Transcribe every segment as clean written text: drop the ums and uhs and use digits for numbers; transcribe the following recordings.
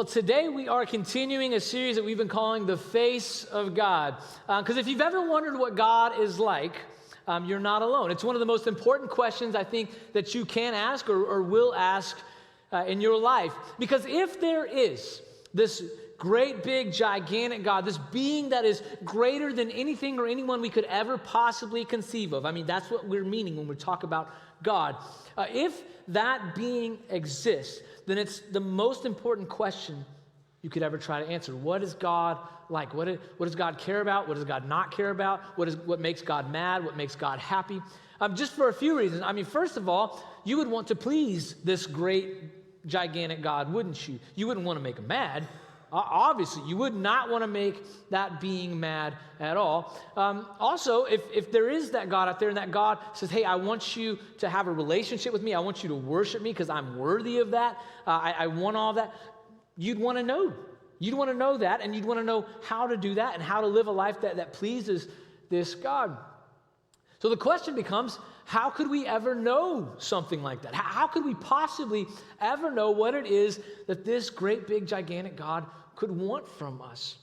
Well, today we are continuing a series that we've been calling The Face of God. Because if you've ever wondered what God is like, you're not alone. It's one of the most important questions I think that you can ask or will ask in your life. Because if there is this great, big, gigantic God, this being that is greater than anything or anyone we could ever possibly conceive of, I mean, that's what we're meaning when we talk about God. If that being exists, then it's the most important question you could ever try to answer. What is God like? What does God care about? What does God not care about? What makes God mad? What makes God happy? Just for a few reasons. I mean, first of all, you would want to please this great, gigantic God, wouldn't you? You wouldn't want to make him mad. Obviously, you would not want to make that being mad at all. Also, if there is that God out there and that God says, hey, I want you to have a relationship with me, I want you to worship me because I'm worthy of that, I want all of that, you'd want to know. You'd want to know that, and you'd want to know how to do that and how to live a life that pleases this God. So the question becomes, how could we ever know something like that? How could we possibly ever know what it is that this great, big, gigantic God could want from us?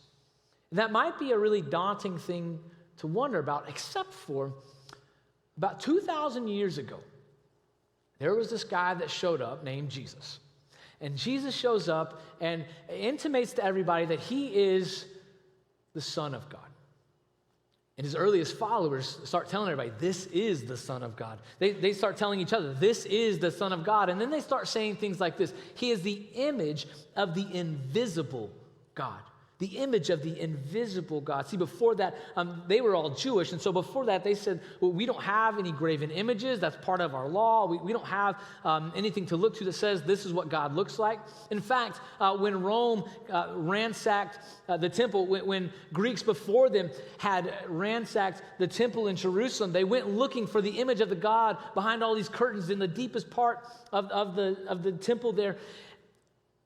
That might be a really daunting thing to wonder about, except for about 2,000 years ago, there was this guy that showed up named Jesus. And Jesus shows up and intimates to everybody that he is the Son of God. And his earliest followers start telling everybody, this is the Son of God. They start telling each other, this is the Son of God. And then they start saying things like this. He is the image of the invisible God. The image of the invisible God. See, before that, they were all Jewish. And so before that, they said, well, we don't have any graven images. That's part of our law. We don't have anything to look to that says this is what God looks like. In fact, when Rome ransacked the temple, when Greeks before them had ransacked the temple in Jerusalem, they went looking for the image of the God behind all these curtains in the deepest part of the temple there.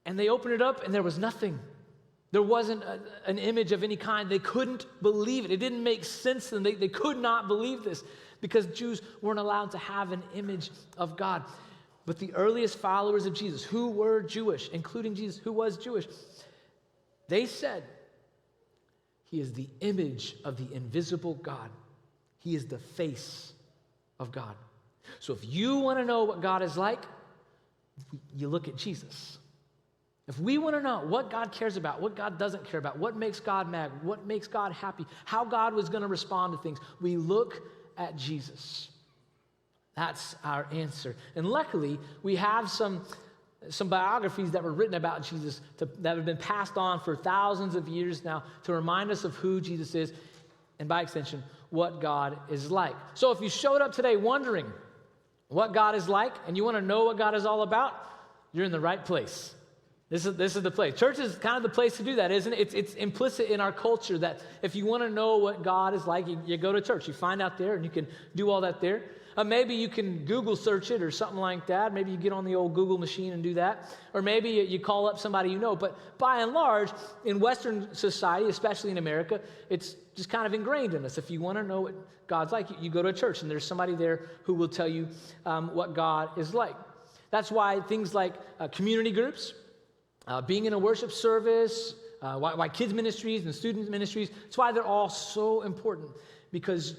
And they opened it up, and there was nothing. There wasn't an image of any kind. They couldn't believe it. It didn't make sense to them. They could not believe this because Jews weren't allowed to have an image of God. But the earliest followers of Jesus, who were Jewish, including Jesus, who was Jewish, they said, he is the image of the invisible God. He is the face of God. So if you want to know what God is like, you look at Jesus. If we want to know what God cares about, what God doesn't care about, what makes God mad, what makes God happy, how God was going to respond to things, we look at Jesus. That's our answer. And luckily, we have some biographies that were written about Jesus that have been passed on for thousands of years now to remind us of who Jesus is, and by extension, what God is like. So if you showed up today wondering what God is like and you want to know what God is all about, you're in the right place. This is the place. Church is kind of the place to do that, isn't it? It's implicit in our culture that if you want to know what God is like, you go to church. You find out there, and you can do all that there. Maybe you can Google search it or something like that. Maybe you get on the old Google machine and do that. Or maybe you call up somebody you know. But by and large, in Western society, especially in America, it's just kind of ingrained in us. If you want to know what God's like, you go to a church, and there's somebody there who will tell you what God is like. That's why things like community groups, being in a worship service, why kids ministries and student ministries, that's why they're all so important, because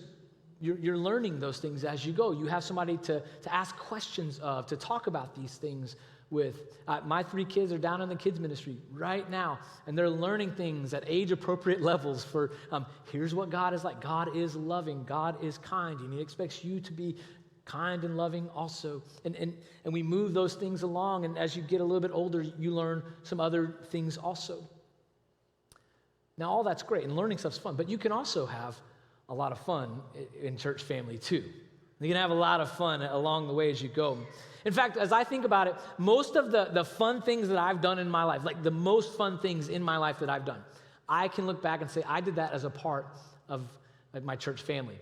you're learning those things as you go. You have somebody to ask questions of, to talk about these things with. My 3 kids are down in the kids ministry right now, and they're learning things at age-appropriate levels for here's what God is like. God is loving. God is kind, and he expects you to be kind and loving also. And we move those things along, and as you get a little bit older, you learn some other things also. Now, all that's great, and learning stuff's fun, but you can also have a lot of fun in church family too. You can have a lot of fun along the way as you go. In fact, as I think about it, most of the fun things that I've done in my life, like the most fun things in my life that I've done, I can look back and say, I did that as a part of my church family.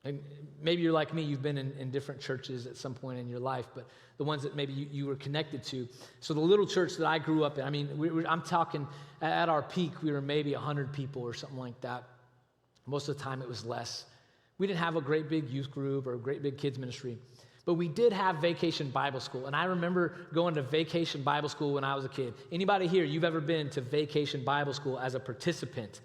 And maybe you're like me, you've been in different churches at some point in your life, but the ones that maybe you were connected to. So the little church that I grew up in, I mean, I'm talking at our peak, we were maybe 100 people or something like that. Most of the time it was less. We didn't have a great big youth group or a great big kids ministry. But we did have Vacation Bible School, and I remember going to Vacation Bible School when I was a kid. Anybody here, you've ever been to Vacation Bible School as a participant?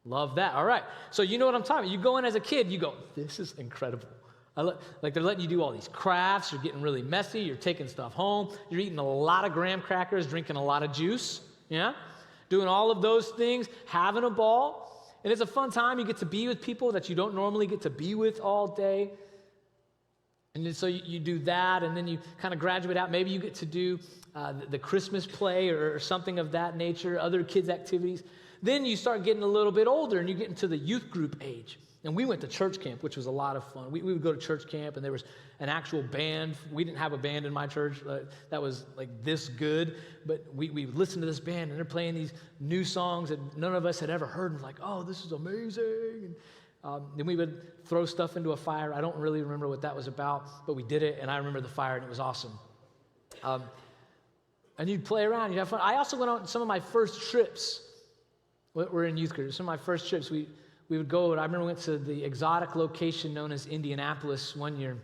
Love that. All right. So you know what I'm talking about. You go in as a kid, you go, this is incredible. Like they're letting you do all these crafts. You're getting really messy. You're taking stuff home. You're eating a lot of graham crackers, drinking a lot of juice. Yeah? Doing all of those things, having a ball. And it's a fun time. You get to be with people that you don't normally get to be with all day. And then so you do that, and then you kind of graduate out. Maybe you get to do the Christmas play or something of that nature, other kids' activities. Then you start getting a little bit older, and you get into the youth group age. And we went to church camp, which was a lot of fun. We would go to church camp, and there was an actual band. We didn't have a band in my church that was like this good, but we would listen to this band, and they're playing these new songs that none of us had ever heard. And like, oh, this is amazing. And then we would throw stuff into a fire. I don't really remember what that was about, but we did it, and I remember the fire, and it was awesome. And you'd play around, you'd have fun. I also went on some of my first trips. We're in youth group. Some of my first trips, we would go, and I remember we went to the exotic location known as Indianapolis one year.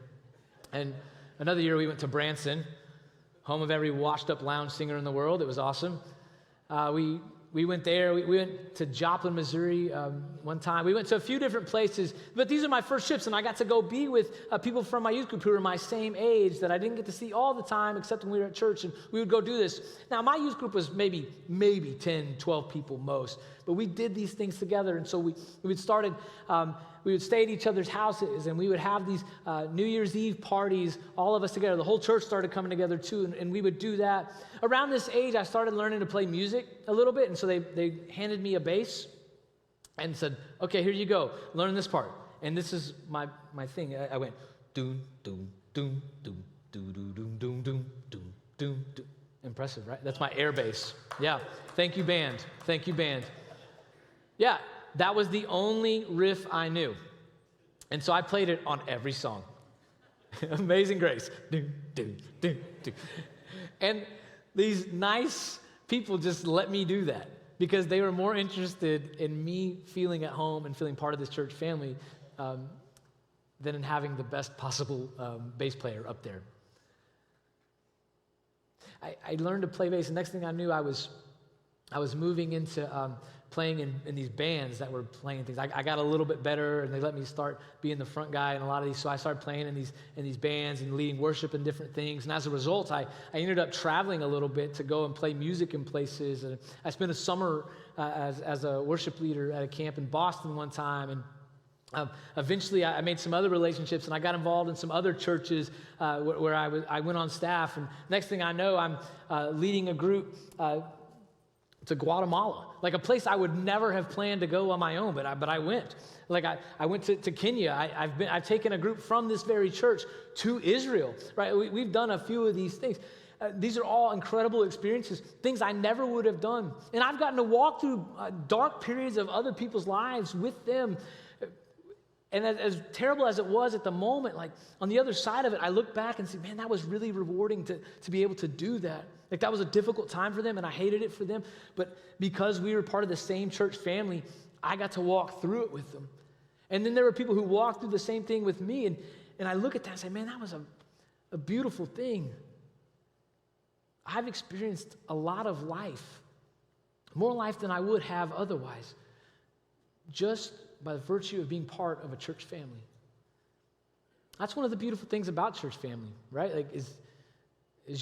And another year we went to Branson, home of every washed-up lounge singer in the world. It was awesome. We went there. We went to Joplin, Missouri one time. We went to a few different places, but these are my first trips, and I got to go be with people from my youth group who were my same age that I didn't get to see all the time except when we were at church, and we would go do this. Now, my youth group was maybe 10, 12 people most, but we did these things together, and so we would stay at each other's houses, and we would have these New Year's Eve parties, all of us together. The whole church started coming together too, and we would do that. Around this age, I started learning to play music a little bit, and so they handed me a bass and said, okay, here you go, learn this part. And this is my thing. I went, doom, doom, doom, doom, doom, doom, doom, doom, doom, doom, doom, doom. Impressive, right? That's my air bass. Yeah, thank you, band. Thank you, band. Yeah, that was the only riff I knew. And so I played it on every song. Amazing Grace. Do, do, do, do. And these nice people just let me do that because they were more interested in me feeling at home and feeling part of this church family than in having the best possible bass player up there. I learned to play bass. The next thing I knew, I was moving into playing in these bands that were playing things. I got a little bit better, and they let me start being the front guy in a lot of these. So I started playing in these bands and leading worship and different things. And as a result, I ended up traveling a little bit to go and play music in places. And I spent a summer as a worship leader at a camp in Boston one time. And eventually, I made some other relationships, and I got involved in some other churches where I went on staff. And next thing I know, I'm leading a group to Guatemala, like a place I would never have planned to go on my own, but I went. Like I went to Kenya. I've taken a group from this very church to Israel. Right? We've done a few of these things. These are all incredible experiences, things I never would have done, and I've gotten to walk through dark periods of other people's lives with them. And as terrible as it was at the moment, like on the other side of it, I look back and say, man, that was really rewarding to be able to do that. Like that was a difficult time for them, and I hated it for them. But because we were part of the same church family, I got to walk through it with them. And then there were people who walked through the same thing with me, and I look at that and say, man, that was a beautiful thing. I've experienced a lot of life, more life than I would have otherwise, just by the virtue of being part of a church family. That's one of the beautiful things about church family, right? Like is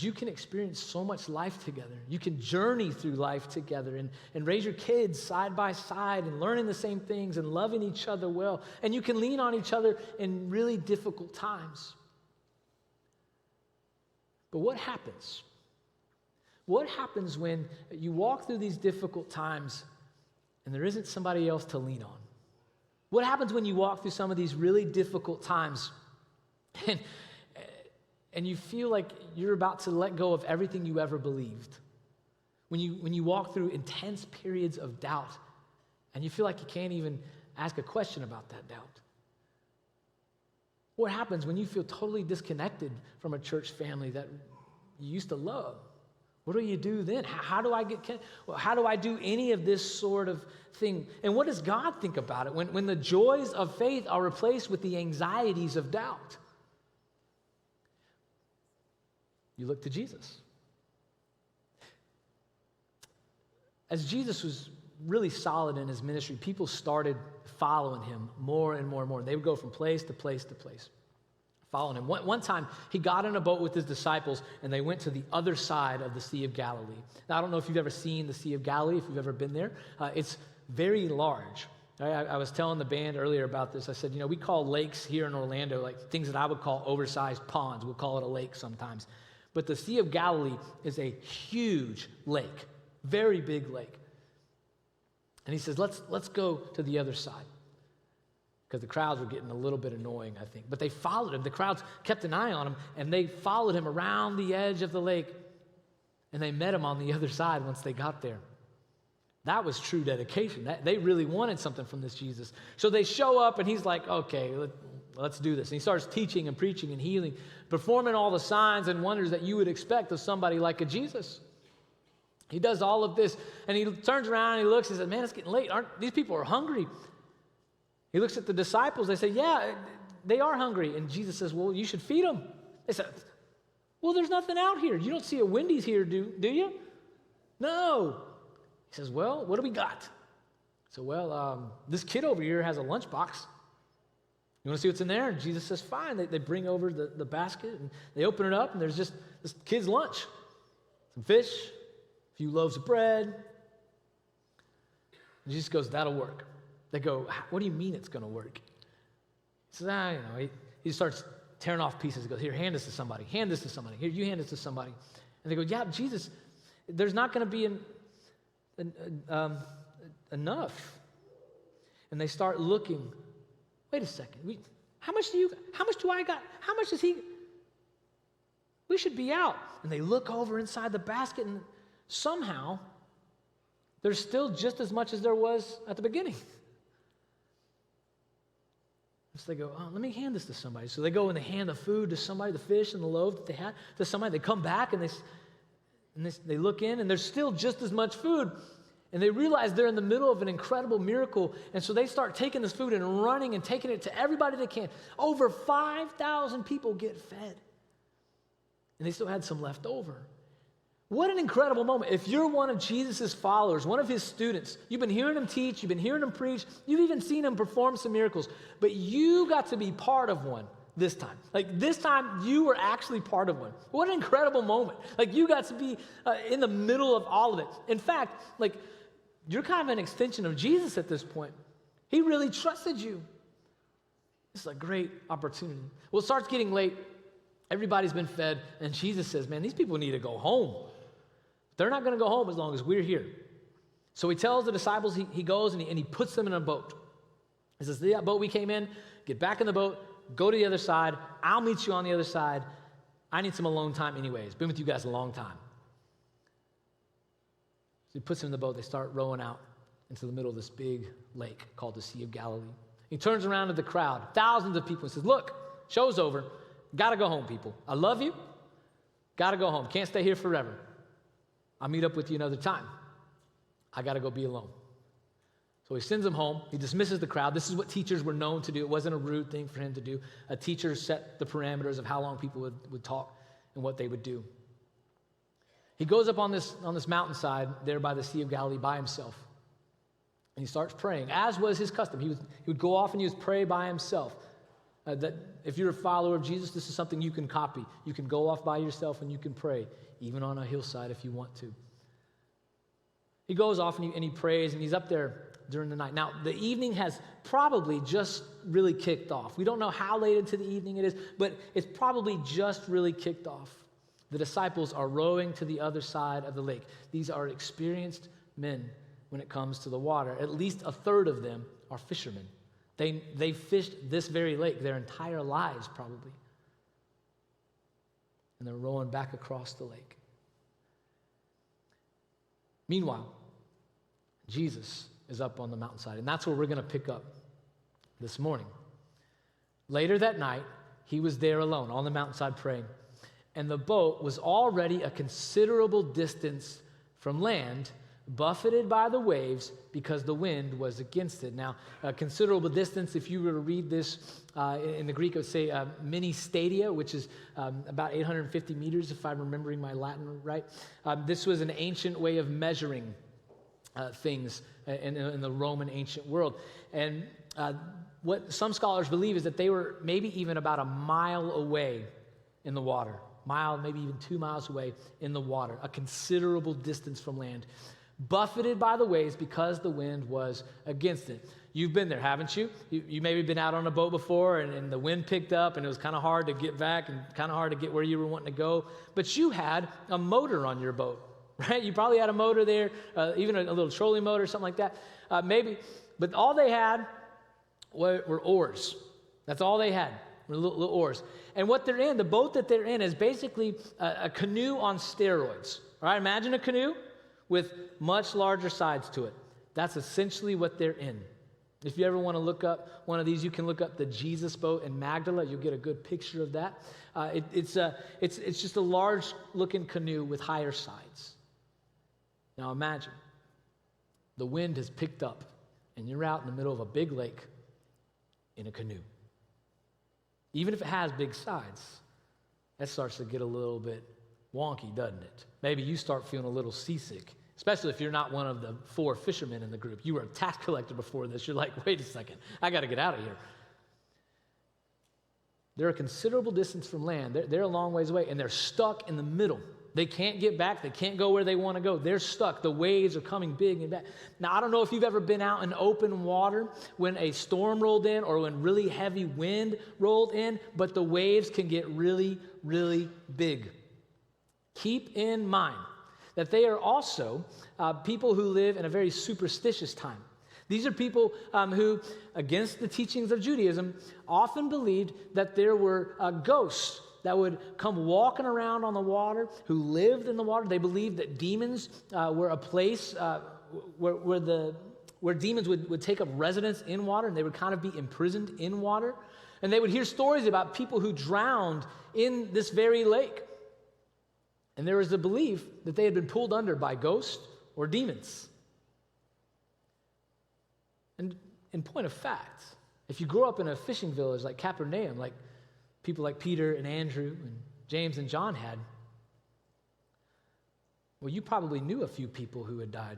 you can experience so much life together. You can journey through life together and raise your kids side by side and learning the same things and loving each other well. And you can lean on each other in really difficult times. But what happens? What happens when you walk through these difficult times and there isn't somebody else to lean on? What happens when you walk through some of these really difficult times and you feel like you're about to let go of everything you ever believed? When you walk through intense periods of doubt and you feel like you can't even ask a question about that doubt? What happens when you feel totally disconnected from a church family that you used to love? What do you do then? How do I do any of this sort of thing? And what does God think about it when the joys of faith are replaced with the anxieties of doubt? You look to Jesus. As Jesus was really solid in his ministry, people started following him more and more and more. They would go from place to place to place, following him. One time, he got in a boat with his disciples, and they went to the other side of the Sea of Galilee. Now, I don't know if you've ever seen the Sea of Galilee, if you've ever been there. It's very large. I was telling the band earlier about this. I said, we call lakes here in Orlando, like things that I would call oversized ponds. We'll call it a lake sometimes. But the Sea of Galilee is a huge lake, very big lake. And he says, let's go to the other side. Because the crowds were getting a little bit annoying, I think. But they followed him. The crowds kept an eye on him, and they followed him around the edge of the lake. And they met him on the other side once they got there. That was true dedication. They really wanted something from this Jesus. So they show up, and he's like, okay, let's do this. And he starts teaching and preaching and healing, performing all the signs and wonders that you would expect of somebody like a Jesus. He does all of this, and he turns around and he looks and says, man, it's getting late. These people are hungry. He looks at the disciples. They say, yeah, they are hungry. And Jesus says, well, you should feed them. They said, well, there's nothing out here. You don't see a Wendy's here, do you? No. He says, well, what do we got? So, well, this kid over here has a lunchbox. You want to see what's in there? And Jesus says, fine. They bring over the basket, and they open it up, and there's just this kid's lunch. Some fish, a few loaves of bread. And Jesus goes, that'll work. They go, what do you mean it's going to work? He says, he starts tearing off pieces. He goes, here, hand this to somebody. Hand this to somebody. Here, you hand this to somebody. And they go, yeah, Jesus, there's not going to be enough. And they start looking. Wait a second. How much do I got? How much does he? We should be out. And they look over inside the basket, and somehow there's still just as much as there was at the beginning. So they go, let me hand this to somebody. So they go and they hand the food to somebody, the fish and the loaf that they had to somebody. They come back and they look in, and there's still just as much food. And they realize they're in the middle of an incredible miracle. And so they start taking this food and running and taking it to everybody they can. Over 5,000 people get fed. And they still had some left over. What an incredible moment. If you're one of Jesus' followers, one of his students, you've been hearing him teach, you've been hearing him preach, you've even seen him perform some miracles, but you got to be part of one this time. Like this time, you were actually part of one. What an incredible moment. Like you got to be in the middle of all of it. In fact, like you're kind of an extension of Jesus at this point. He really trusted you. This is a great opportunity. Well, it starts getting late. Everybody's been fed, and Jesus says, man, these people need to go home. They're not going to go home as long as we're here. So he tells the disciples, he goes and he puts them in a boat. He says, the boat we came in, get back in the boat, go to the other side. I'll meet you on the other side. I need some alone time anyways. Been with you guys a long time. So he puts them in the boat. They start rowing out into the middle of this big lake called the Sea of Galilee. He turns around to the crowd, thousands of people, and says, look, show's over. Got to go home, people. I love you. Got to go home. Can't stay here forever. I'll meet up with you another time. I got to go be alone. So he sends them home. He dismisses the crowd. This is what teachers were known to do. It wasn't a rude thing for him to do. A teacher set the parameters of how long people would talk and what they would do. He goes up on this mountainside there by the Sea of Galilee by himself. And he starts praying, as was his custom. He would go off and he would pray by himself. That if you're a follower of Jesus, this is something you can copy. You can go off by yourself and you can pray, even on a hillside if you want to. He goes off and he prays, and he's up there during the night. Now, the evening has probably just really kicked off. We don't know how late into the evening it is, but it's probably just really kicked off. The disciples are rowing to the other side of the lake. These are experienced men when it comes to the water. At least a third of them are fishermen. They fished this very lake their entire lives, probably. And they're rowing back across the lake. Meanwhile, Jesus is up on the mountainside, and that's where we're going to pick up this morning. Later that night, he was there alone on the mountainside praying, and the boat was already a considerable distance from land buffeted by the waves because the wind was against it. Now, a considerable distance, if you were to read this in the Greek, it would say mini stadia, which is about 850 meters, if I'm remembering my Latin right. This was an ancient way of measuring things in the Roman ancient world. And what some scholars believe is that they were maybe even about a mile away in the water. Mile, maybe even 2 miles away in the water, a considerable distance from land, buffeted by the waves because the wind was against it. You've been there, haven't you? You maybe been out on a boat before and the wind picked up and it was kind of hard to get back and kind of hard to get where you were wanting to go, but you had a motor on your boat, right? You probably had a motor there, even a little trolling motor, something like that, maybe, but all they had were oars. That's all they had. Little oars. And what they're in, the boat that they're in is basically a canoe on steroids. All right, imagine a canoe with much larger sides to it. That's essentially what they're in. If you ever want to look up one of these, you can look up the Jesus boat in Magdala. You'll get a good picture of that. It's just a large-looking canoe with higher sides. Now imagine the wind has picked up, and you're out in the middle of a big lake in a canoe. Even if it has big sides, that starts to get a little bit wonky, doesn't it? Maybe you start feeling a little seasick, especially if you're not one of the 4 fishermen in the group. You were a tax collector before this. You're like, wait a second, I got to get out of here. They're a considerable distance from land. They're a long ways away, and they're stuck in the middle. They can't get back. They can't go where they want to go. They're stuck. The waves are coming big and bad. Now, I don't know if you've ever been out in open water when a storm rolled in or when really heavy wind rolled in, but the waves can get really, really big. Keep in mind that they are also people who live in a very superstitious time. These are people who, against the teachings of Judaism, often believed that there were ghosts that would come walking around on the water, who lived in the water. They believed that demons were a place where demons would take up residence in water, and they would kind of be imprisoned in water. And they would hear stories about people who drowned in this very lake. And there was the belief that they had been pulled under by ghosts or demons. And in point of fact, if you grow up in a fishing village like Capernaum, like people like Peter and Andrew and James and John had, well, you probably knew a few people who had died.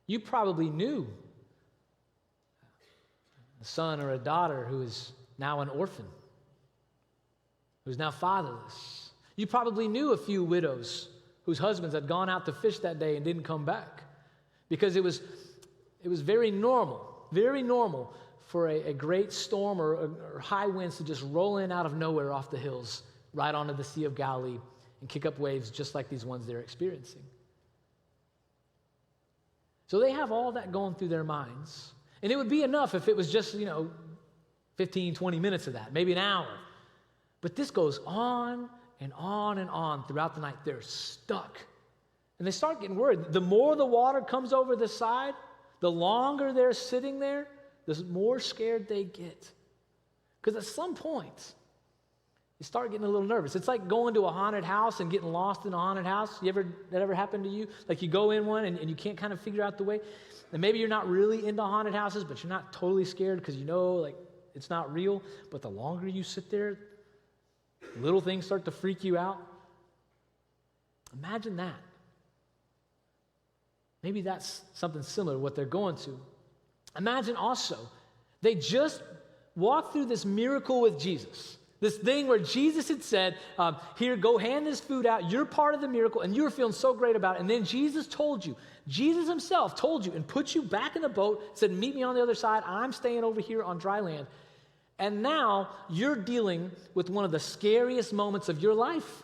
You probably knew a son or a daughter who is now an orphan, who's now fatherless. You probably knew a few widows whose husbands had gone out to fish that day and didn't come back, because it was very normal for a great storm or high winds to just roll in out of nowhere off the hills right onto the Sea of Galilee and kick up waves just like these ones they're experiencing. So they have all that going through their minds. And it would be enough if it was just, 15, 20 minutes of that, maybe an hour. But this goes on and on and on throughout the night. They're stuck. And they start getting worried. The more the water comes over the side, the longer they're sitting there, the more scared they get. Because at some point, you start getting a little nervous. It's like going to a haunted house and getting lost in a haunted house. That ever happened to you? Like you go in one and you can't kind of figure out the way. And maybe you're not really into haunted houses, but you're not totally scared because it's not real. But the longer you sit there, little things start to freak you out. Imagine that. Maybe that's something similar to what they're going to. Imagine also, they just walked through this miracle with Jesus. This thing where Jesus had said, here, go hand this food out. You're part of the miracle, and you were feeling so great about it. And then Jesus himself told you and put you back in the boat, said, meet me on the other side. I'm staying over here on dry land. And now you're dealing with one of the scariest moments of your life.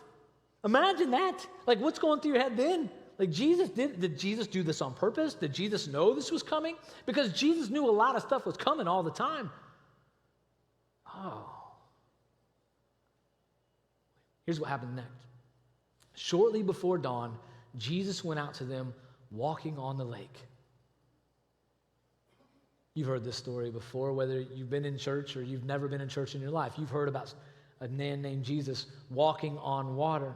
Imagine that. Like, what's going through your head then? Like, did Jesus do this on purpose? Did Jesus know this was coming? Because Jesus knew a lot of stuff was coming all the time. Oh. Here's what happened next. Shortly before dawn, Jesus went out to them walking on the lake. You've heard this story before, whether you've been in church or you've never been in church in your life. You've heard about a man named Jesus walking on water.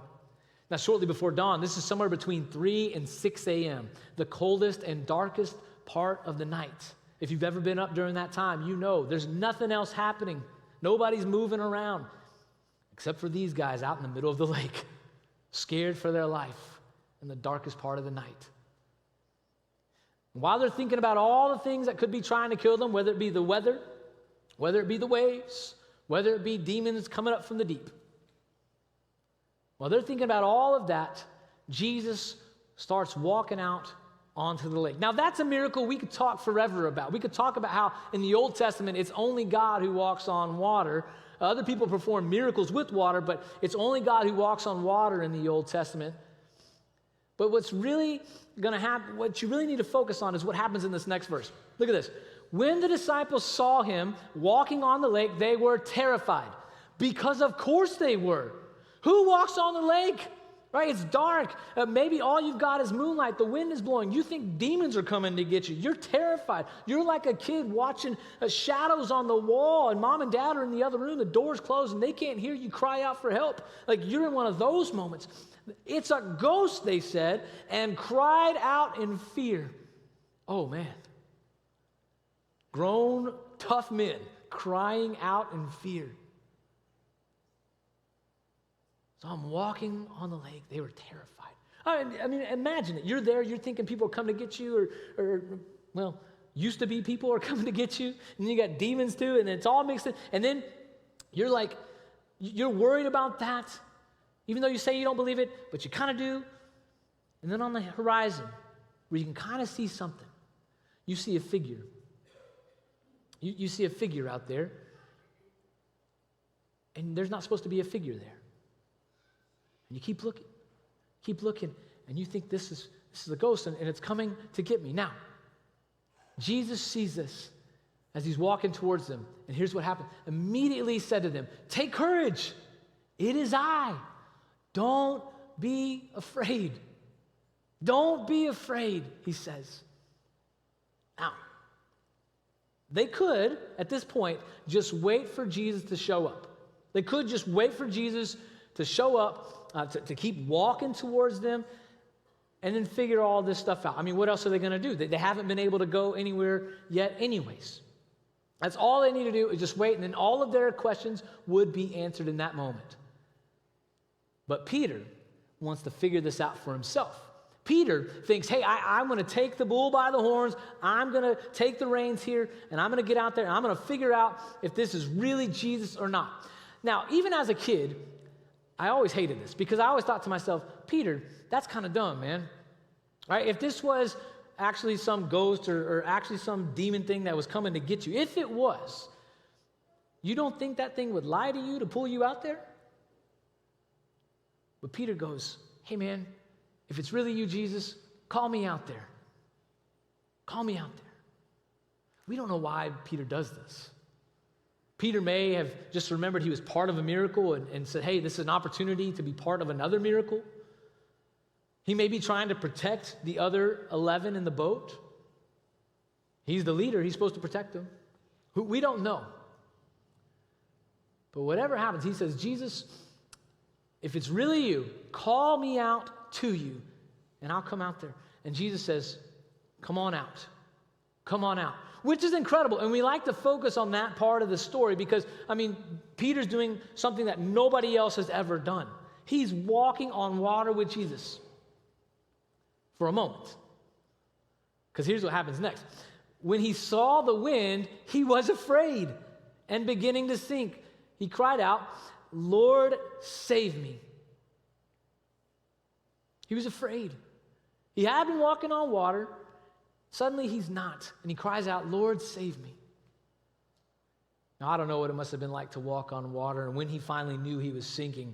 Now, shortly before dawn, this is somewhere between 3 and 6 a.m., the coldest and darkest part of the night. If you've ever been up during that time, you know there's nothing else happening. Nobody's moving around except for these guys out in the middle of the lake, scared for their life in the darkest part of the night. While they're thinking about all the things that could be trying to kill them, whether it be the weather, whether it be the waves, whether it be demons coming up from the deep, while they're thinking about all of that, Jesus starts walking out onto the lake. Now, that's a miracle we could talk forever about. We could talk about how in the Old Testament, it's only God who walks on water. Other people perform miracles with water, but it's only God who walks on water in the Old Testament. But what's really going to happen, what you really need to focus on is what happens in this next verse. Look at this. When the disciples saw him walking on the lake, they were terrified. Because of course they were. Who walks on the lake? Right? It's dark. Maybe all you've got is moonlight. The wind is blowing. You think demons are coming to get you. You're terrified. You're like a kid watching shadows on the wall, and mom and dad are in the other room. The door's closed, and they can't hear you cry out for help. Like you're in one of those moments. It's a ghost, they said, and cried out in fear. Oh, man. Grown, tough men crying out in fear. So I'm walking on the lake. They were terrified. I mean, imagine it. You're there. You're thinking people are coming to get you or used to be people are coming to get you. And then you got demons too, and it's all mixed in. And then you're like, you're worried about that, even though you say you don't believe it, but you kind of do. And then on the horizon, where you can kind of see something, you see a figure. You see a figure out there, and there's not supposed to be a figure there. And you keep looking, and you think this is a ghost, and it's coming to get me. Now, Jesus sees this as he's walking towards them, and here's what happened. Immediately he said to them, "Take courage, it is I. Don't be afraid. Don't be afraid," he says. Now, they could, at this point, just wait for Jesus to show up. They could just wait for Jesus to show up, to keep walking towards them, and then figure all this stuff out. I mean, what else are they going to do? They haven't been able to go anywhere yet anyways. That's all they need to do is just wait, and then all of their questions would be answered in that moment. But Peter wants to figure this out for himself. Peter thinks, hey, I'm going to take the bull by the horns, I'm going to take the reins here, and I'm going to get out there, and I'm going to figure out if this is really Jesus or not. Now, even as a kid, I always hated this because I always thought to myself, Peter, that's kind of dumb, man. Right? If this was actually some ghost or actually some demon thing that was coming to get you, if it was, you don't think that thing would lie to you to pull you out there? But Peter goes, hey, man, if it's really you, Jesus, call me out there. Call me out there. We don't know why Peter does this. Peter may have just remembered he was part of a miracle and said, hey, this is an opportunity to be part of another miracle. He may be trying to protect the other 11 in the boat. He's the leader. He's supposed to protect them. We don't know. But whatever happens, he says, Jesus, if it's really you, call me out to you, and I'll come out there. And Jesus says, come on out. Come on out. Which is incredible. And we like to focus on that part of the story because, Peter's doing something that nobody else has ever done. He's walking on water with Jesus for a moment. Because here's what happens next. When he saw the wind, he was afraid and beginning to sink. He cried out, Lord, save me. He was afraid. He had been walking on water. Suddenly he's not, and he cries out, Lord, save me. Now, I don't know what it must have been like to walk on water and when he finally knew he was sinking.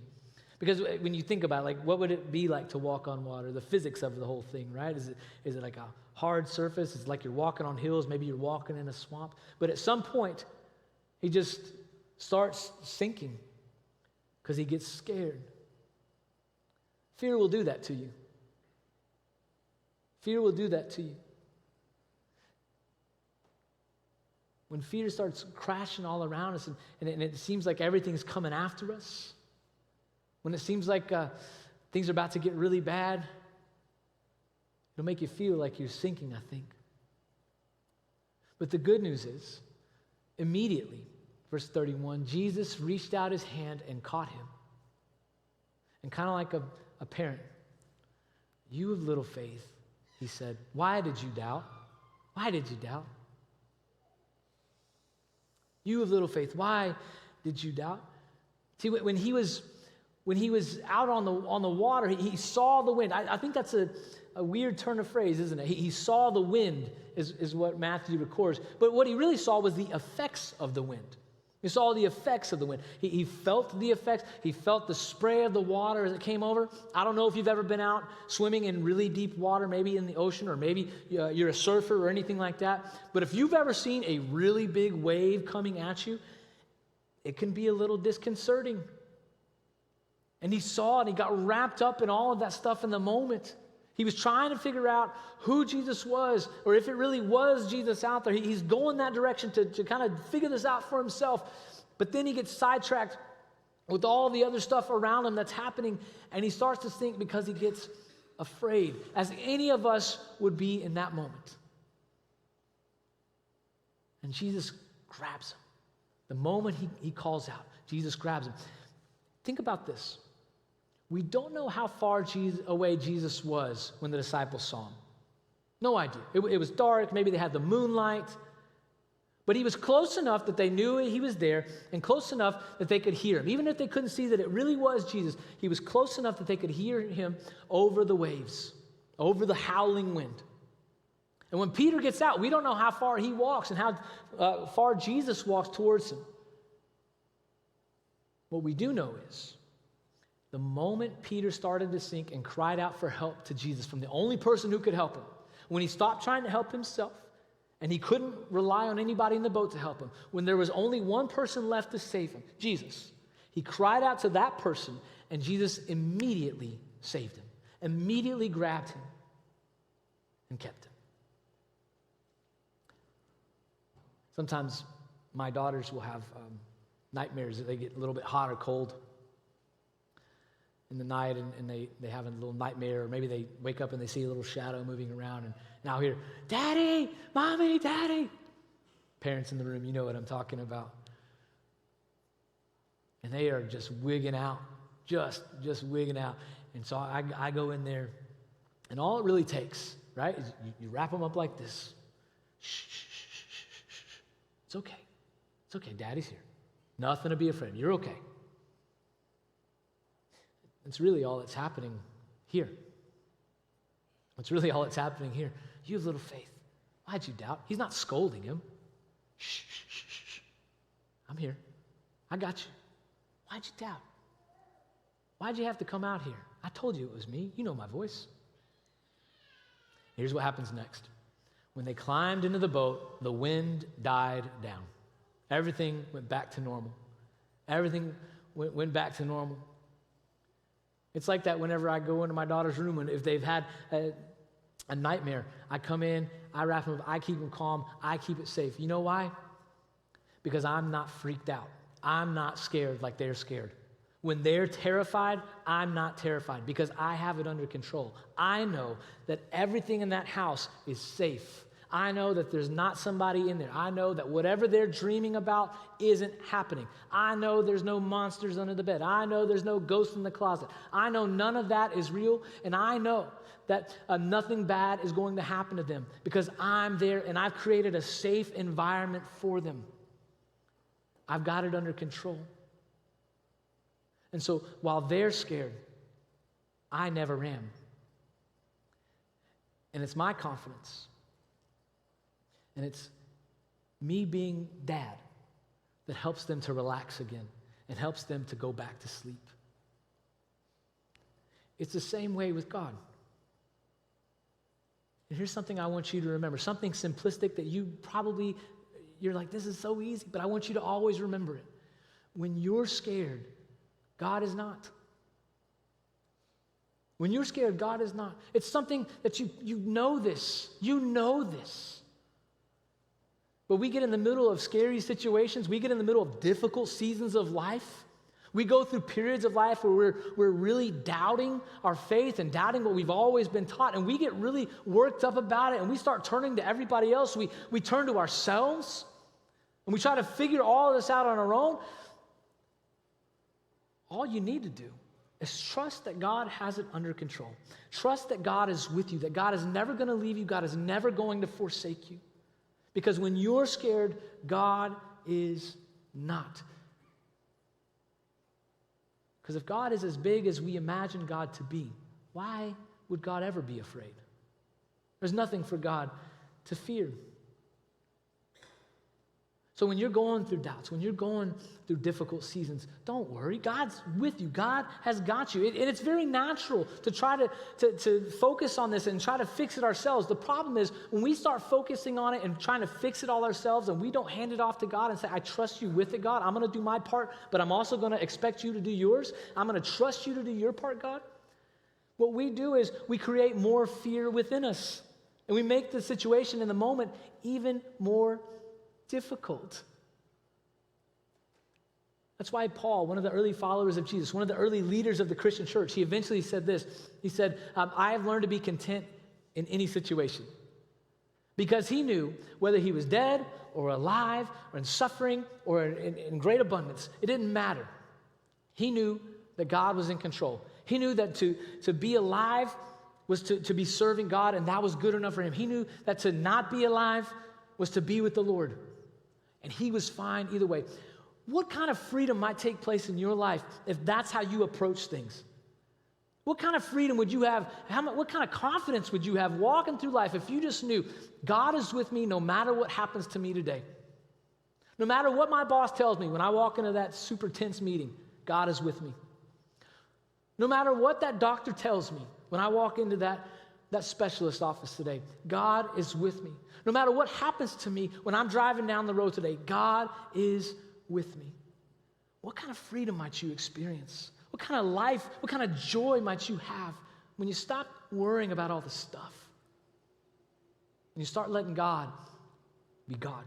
Because when you think about it, what would it be like to walk on water? The physics of the whole thing, right? Is it like a hard surface? Is it like you're walking on hills? Maybe you're walking in a swamp. But at some point, he just starts sinking because he gets scared. Fear will do that to you. Fear will do that to you. When fear starts crashing all around us and it seems like everything's coming after us, when it seems like things are about to get really bad, it'll make you feel like you're sinking, I think. But the good news is, immediately, verse 31, Jesus reached out his hand and caught him. And kind of like a parent, "You of little faith," he said, "why did you doubt? Why did you doubt? You of little faith, why did you doubt?" See, when he was out on the water, he saw the wind. I think that's a weird turn of phrase, isn't it? He saw the wind, is what Matthew records. But what he really saw was the effects of the wind. He saw the effects of the wind. He felt the effects. He felt the spray of the water as it came over. I don't know if you've ever been out swimming in really deep water, maybe in the ocean, or maybe you're a surfer or anything like that. But if you've ever seen a really big wave coming at you, it can be a little disconcerting. And he saw it. He got wrapped up in all of that stuff in the moment. He was trying to figure out who Jesus was, or if it really was Jesus out there. He's going that direction to kind of figure this out for himself. But then he gets sidetracked with all the other stuff around him that's happening, and he starts to think because he gets afraid, as any of us would be in that moment. And Jesus grabs him. The moment he calls out, Jesus grabs him. Think about this. We don't know how far away Jesus was when the disciples saw him. No idea. It was dark. Maybe they had the moonlight. But he was close enough that they knew he was there, and close enough that they could hear him. Even if they couldn't see that it really was Jesus, he was close enough that they could hear him over the waves, over the howling wind. And when Peter gets out, we don't know how far he walks and how far Jesus walks towards him. What we do know is, the moment Peter started to sink and cried out for help to Jesus from the only person who could help him, when he stopped trying to help himself and he couldn't rely on anybody in the boat to help him, when there was only one person left to save him, Jesus, he cried out to that person, and Jesus immediately saved him, immediately grabbed him and kept him. Sometimes my daughters will have nightmares that they get a little bit hot or cold in the night, and they have a little nightmare, or maybe they wake up and they see a little shadow moving around, and I'll hear, "Daddy, Mommy, Daddy." Parents in the room, you know what I'm talking about. And they are just wigging out, just wigging out. And so I go in there, and all it really takes, right, is you wrap them up like this. Shh, shh, shh, shh, shh, shh. It's okay. It's okay. Daddy's here. Nothing to be afraid of. You're okay. It's really all that's happening here. It's really all that's happening here. You have little faith. Why'd you doubt? He's not scolding him. Shh, shh, shh, shh. I'm here. I got you. Why'd you doubt? Why'd you have to come out here? I told you it was me. You know my voice. Here's what happens next. When they climbed into the boat, the wind died down. Everything went back to normal. Everything went back to normal. It's like that whenever I go into my daughter's room, and if they've had a nightmare, I come in, I wrap them up, I keep them calm, I keep it safe. You know why? Because I'm not freaked out. I'm not scared like they're scared. When they're terrified, I'm not terrified because I have it under control. I know that everything in that house is safe. I know that there's not somebody in there. I know that whatever they're dreaming about isn't happening. I know there's no monsters under the bed. I know there's no ghosts in the closet. I know none of that is real, and I know that nothing bad is going to happen to them because I'm there and I've created a safe environment for them. I've got it under control. And so while they're scared, I never am. And it's my confidence. And it's me being dad that helps them to relax again and helps them to go back to sleep. It's the same way with God. And here's something I want you to remember, something simplistic that you're like, this is so easy, but I want you to always remember it. When you're scared, God is not. When you're scared, God is not. It's something that you know this. You know this. But we get in the middle of scary situations. We get in the middle of difficult seasons of life. We go through periods of life where we're really doubting our faith and doubting what we've always been taught, and we get really worked up about it, and we start turning to everybody else. We turn to ourselves, and we try to figure all of this out on our own. All you need to do is trust that God has it under control. Trust that God is with you, that God is never going to leave you, God is never going to forsake you. Because when you're scared, God is not. Because if God is as big as we imagine God to be, why would God ever be afraid? There's nothing for God to fear. So when you're going through doubts, when you're going through difficult seasons, don't worry. God's with you. God has got you. And it's very natural to try to focus on this and try to fix it ourselves. The problem is when we start focusing on it and trying to fix it all ourselves and we don't hand it off to God and say, I trust you with it, God. I'm going to do my part, but I'm also going to expect you to do yours. I'm going to trust you to do your part, God. What we do is we create more fear within us. And we make the situation in the moment even more difficult. That's why Paul, one of the early followers of Jesus, one of the early leaders of the Christian church, he eventually said this. He said, I have learned to be content in any situation. Because he knew whether he was dead or alive or in suffering or in great abundance, it didn't matter. He knew that God was in control. He knew that to be alive was to be serving God, and that was good enough for him. He knew that to not be alive was to be with the Lord. And he was fine either way. What kind of freedom might take place in your life if that's how you approach things? What kind of freedom would you have? What kind of confidence would you have walking through life if you just knew God is with me no matter what happens to me today? No matter what my boss tells me when I walk into that super tense meeting, God is with me. No matter what that doctor tells me when I walk into that specialist office today, God is with me. No matter what happens to me when I'm driving down the road today, God is with me. What kind of freedom might you experience? What kind of life, what kind of joy might you have when you stop worrying about all the stuff? And you start letting God be God.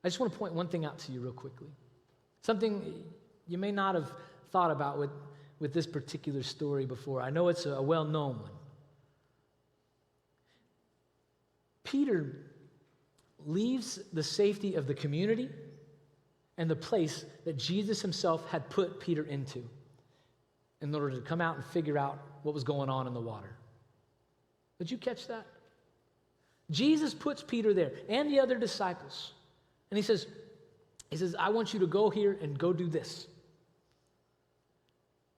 I just want to point one thing out to you real quickly. Something you may not have thought about with this particular story before. I know it's a well-known one. Peter leaves the safety of the community and the place that Jesus himself had put Peter into in order to come out and figure out what was going on in the water. Did you catch that? Jesus puts Peter there and the other disciples. And he says, I want you to go here and go do this.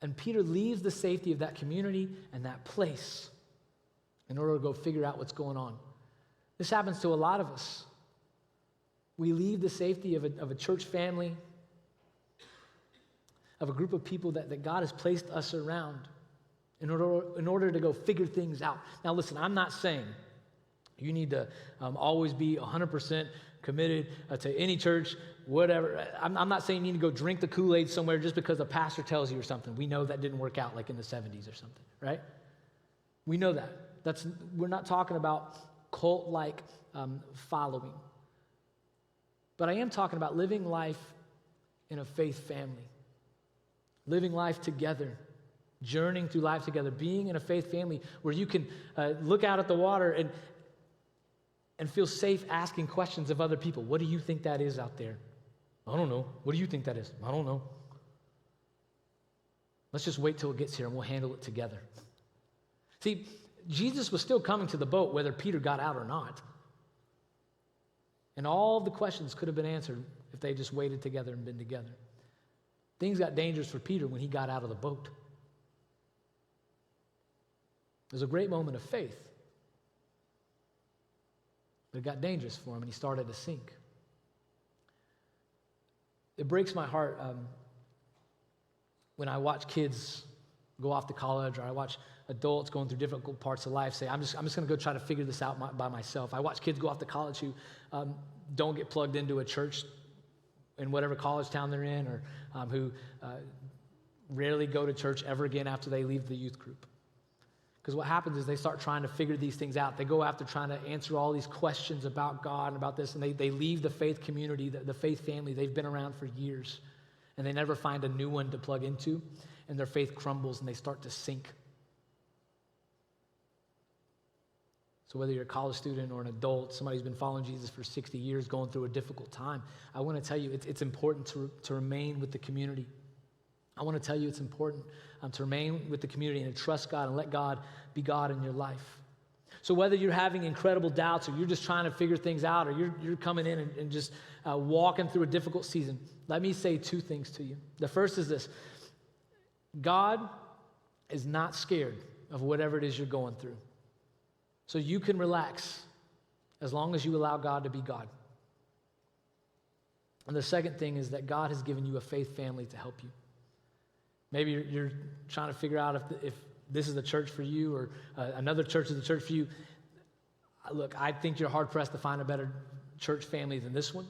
And Peter leaves the safety of that community and that place in order to go figure out what's going on. This happens to a lot of us. We leave the safety of a church family, of a group of people that God has placed us around in order to go figure things out. Now listen, I'm not saying you need to always be 100% committed to any church, whatever. I'm not saying you need to go drink the Kool-Aid somewhere just because a pastor tells you or something. We know that didn't work out like in the 70s or something, right? We know that. We're not talking about cult-like following. But I am talking about living life in a faith family, living life together, journeying through life together, being in a faith family where you can look out at the water and feel safe asking questions of other people. What do you think that is out there? I don't know. What do you think that is? I don't know. Let's just wait till it gets here and we'll handle it together. See, Jesus was still coming to the boat whether Peter got out or not. And all the questions could have been answered if they just waited together and been together. Things got dangerous for Peter when he got out of the boat. It was a great moment of faith. But it got dangerous for him and he started to sink. It breaks my heart when I watch kids go off to college, or I watch adults going through difficult parts of life say, I'm just going to go try to figure this out by myself. I watch kids go off to college who don't get plugged into a church in whatever college town they're in, or who rarely go to church ever again after they leave the youth group. Because what happens is they start trying to figure these things out. They go after trying to answer all these questions about God and about this, and they leave the faith community, the faith family they've been around for years. and they never find a new one to plug into, and their faith crumbles and they start to sink. So whether you're a college student or an adult, somebody who's been following Jesus for 60 years, going through a difficult time, I want to tell you it's important to remain with the community. I want to tell you it's important to remain with the community and to trust God and let God be God in your life. So whether you're having incredible doubts or you're just trying to figure things out or you're coming in and just walking through a difficult season, let me say two things to you. The first is this: God is not scared of whatever it is you're going through. So you can relax as long as you allow God to be God. And the second thing is that God has given you a faith family to help you. Maybe you're trying to figure out if this is the church for you or another church is the church for you. Look, I think you're hard-pressed to find a better church family than this one.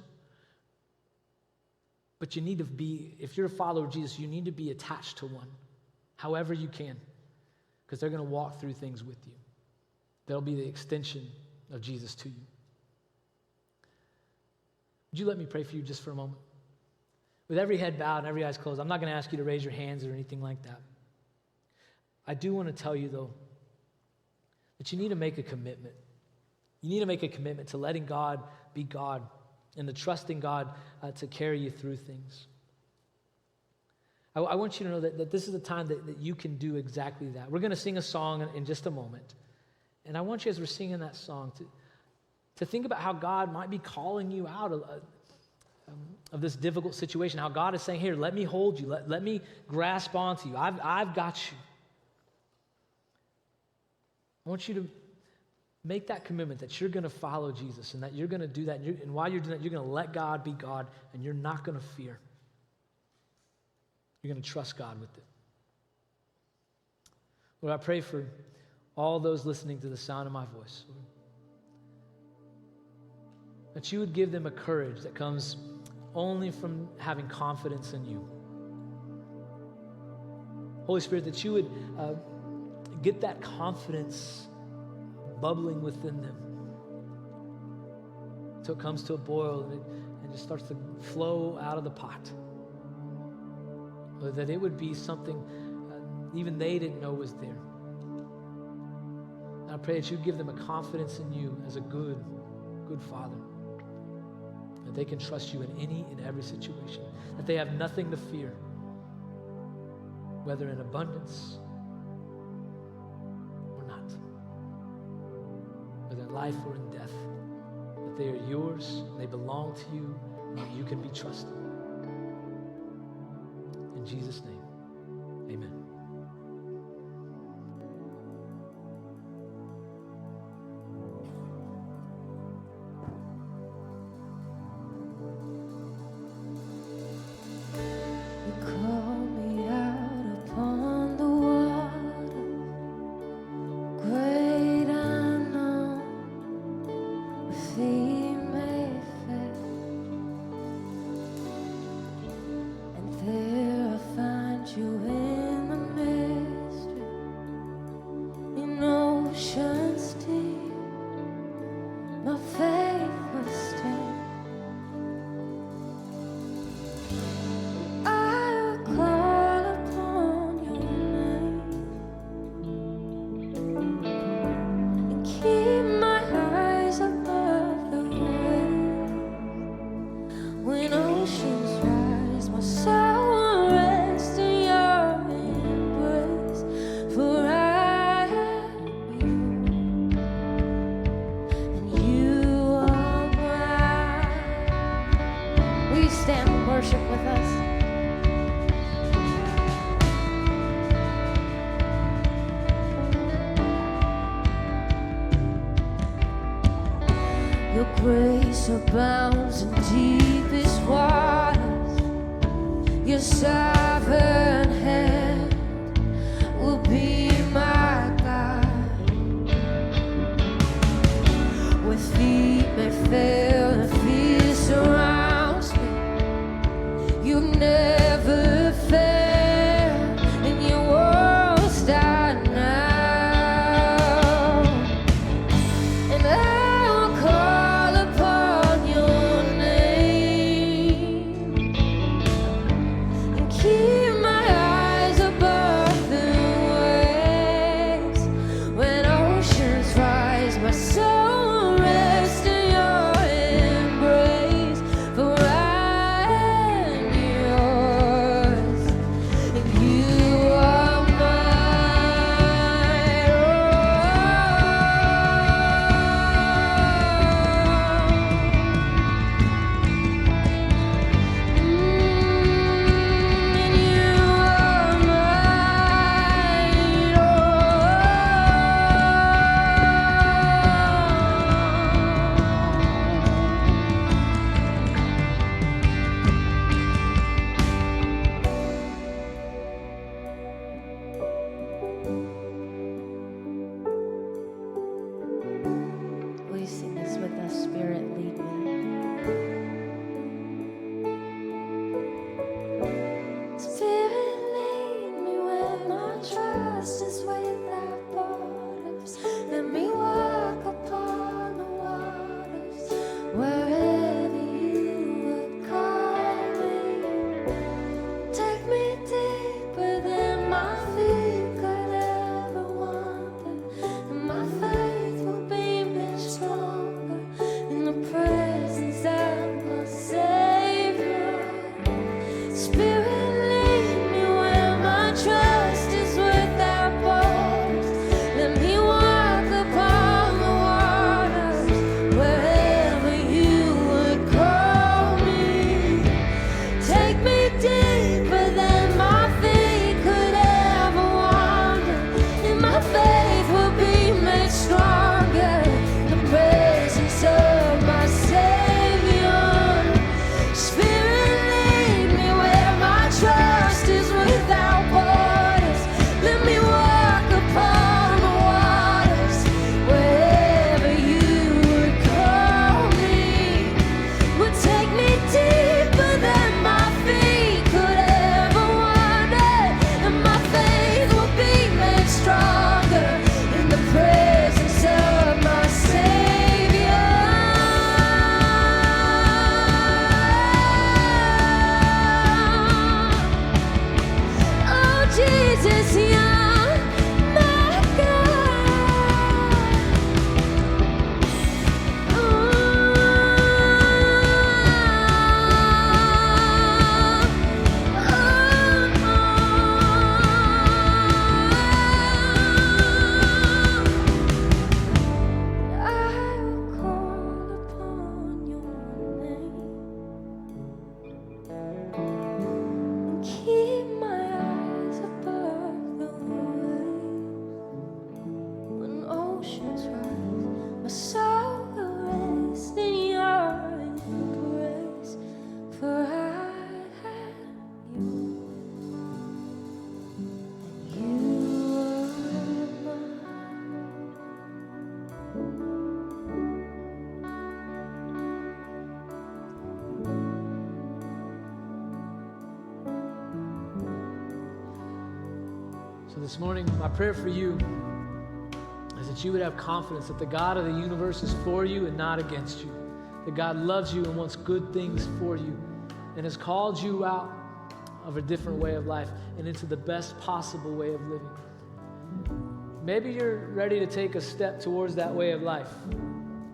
But you need to be, if you're a follower of Jesus, you need to be attached to one, however you can, because they're going to walk through things with you. They'll be the extension of Jesus to you. Would you let me pray for you just for a moment? With every head bowed and every eyes closed, I'm not going to ask you to raise your hands or anything like that. I do want to tell you, though, that you need to make a commitment. You need to make a commitment to letting God be God and to trusting God to carry you through things. I want you to know that this is the time that you can do exactly that. We're going to sing a song in just a moment. And I want you, as we're singing that song, to think about how God might be calling you out of this difficult situation, how God is saying, here, let me hold you, let me grasp onto you. I've got you. I want you to make that commitment that you're going to follow Jesus and that you're going to do that. And while you're doing that, you're going to let God be God and you're not going to fear. You're going to trust God with it. Lord, I pray for all those listening to the sound of my voice, Lord, that you would give them a courage that comes only from having confidence in you. Holy Spirit, that you would get that confidence bubbling within them until it comes to a boil and just starts to flow out of the pot. Or that it would be something even they didn't know was there. And I pray that you give them a confidence in you as a good Father. That they can trust you in any and every situation. That they have nothing to fear, whether in abundance or not. Whether in life or in death. That they are yours, they belong to you, and that you can be trusted. In Jesus' name, amen. Grace abounds in deepest waters. Your sovereign hand will be my guide. Where feet may fail and fear surrounds me, you never fail, and your won't start now. And I will call upon your name. Spirit, lead me. Spirit, lead me where my trust is without borders. Let me walk upon the waters wherever you would call me. Take me deeper than my feet could ever wander, and my faith will be made stronger in the presence of my Savior. Spirit, lead me where my trust is without borders. Let me walk upon the waters wherever you would call me. Take me deeper than my feet could ever wander, and my faith will be made stronger in the presence of my Savior. Spirit, lead me where my trust is without borders. Let me walk upon the waters wherever you would call me. Would take me deeper than my feet could ever wander, and my faith will be made stronger in the presence of my Savior. Oh, Jesus, you're my God. I will call upon your name and keep my eyes above the waves. When oceans rise, my soul will rest in your embrace. For I have you. You are mine. So this morning, my prayer for you is that you would have confidence that the God of the universe is for you and not against you. That God loves you and wants good things for you and has called you out of a different way of life and into the best possible way of living. Maybe you're ready to take a step towards that way of life,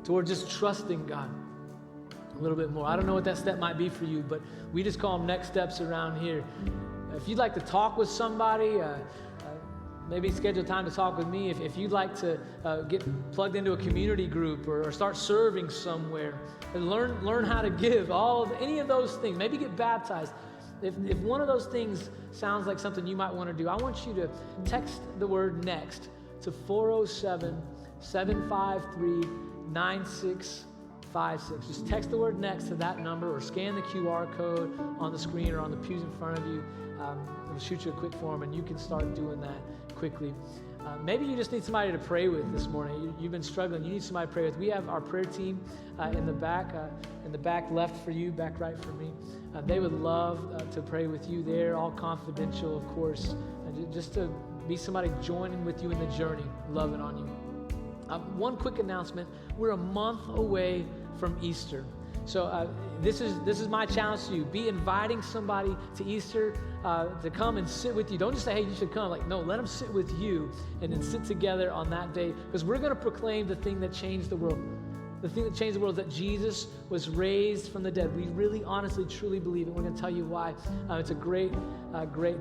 toward just trusting God a little bit more. I don't know what that step might be for you, but we just call them next steps around here. If you'd like to talk with somebody, maybe schedule time to talk with me. If you'd like to get plugged into a community group or start serving somewhere, and learn how to give, any of those things, maybe get baptized. If one of those things sounds like something you might want to do, I want you to text the word NEXT to 407-753-9656. Just text the word NEXT to that number or scan the QR code on the screen or on the pews in front of you. It'll shoot you a quick form and you can start doing that quickly. Maybe you just need somebody to pray with this morning. You've been struggling. You need somebody to pray with. We have our prayer team in the back left for you, back right for me. They would love to pray with you there, all confidential, of course, just to be somebody joining with you in the journey, loving on you. One quick announcement. We're a month away from Easter. So this is my challenge to you. Be inviting somebody to Easter to come and sit with you. Don't just say, hey, you should come. No, let them sit with you and then sit together on that day, because we're going to proclaim the thing that changed the world. The thing that changed the world is that Jesus was raised from the dead. We really, honestly, truly believe it. We're going to tell you why. It's a great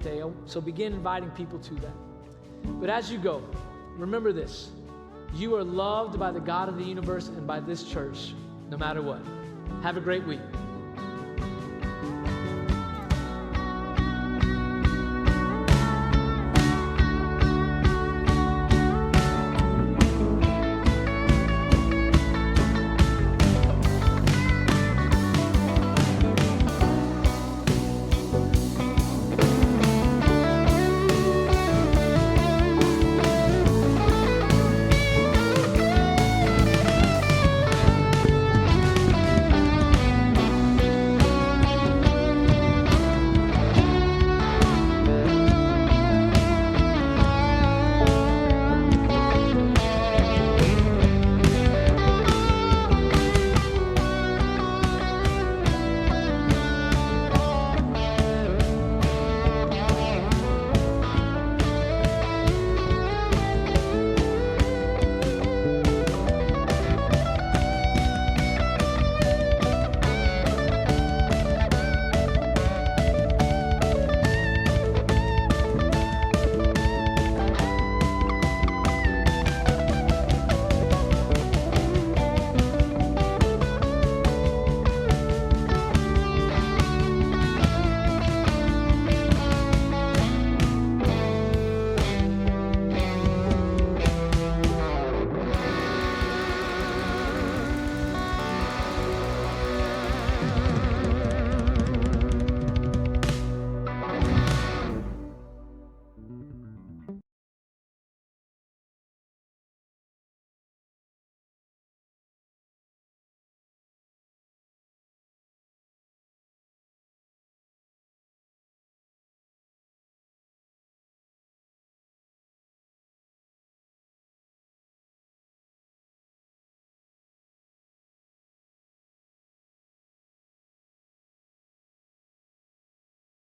day. So begin inviting people to that. But as you go, remember this. You are loved by the God of the universe and by this church, no matter what. Have a great week.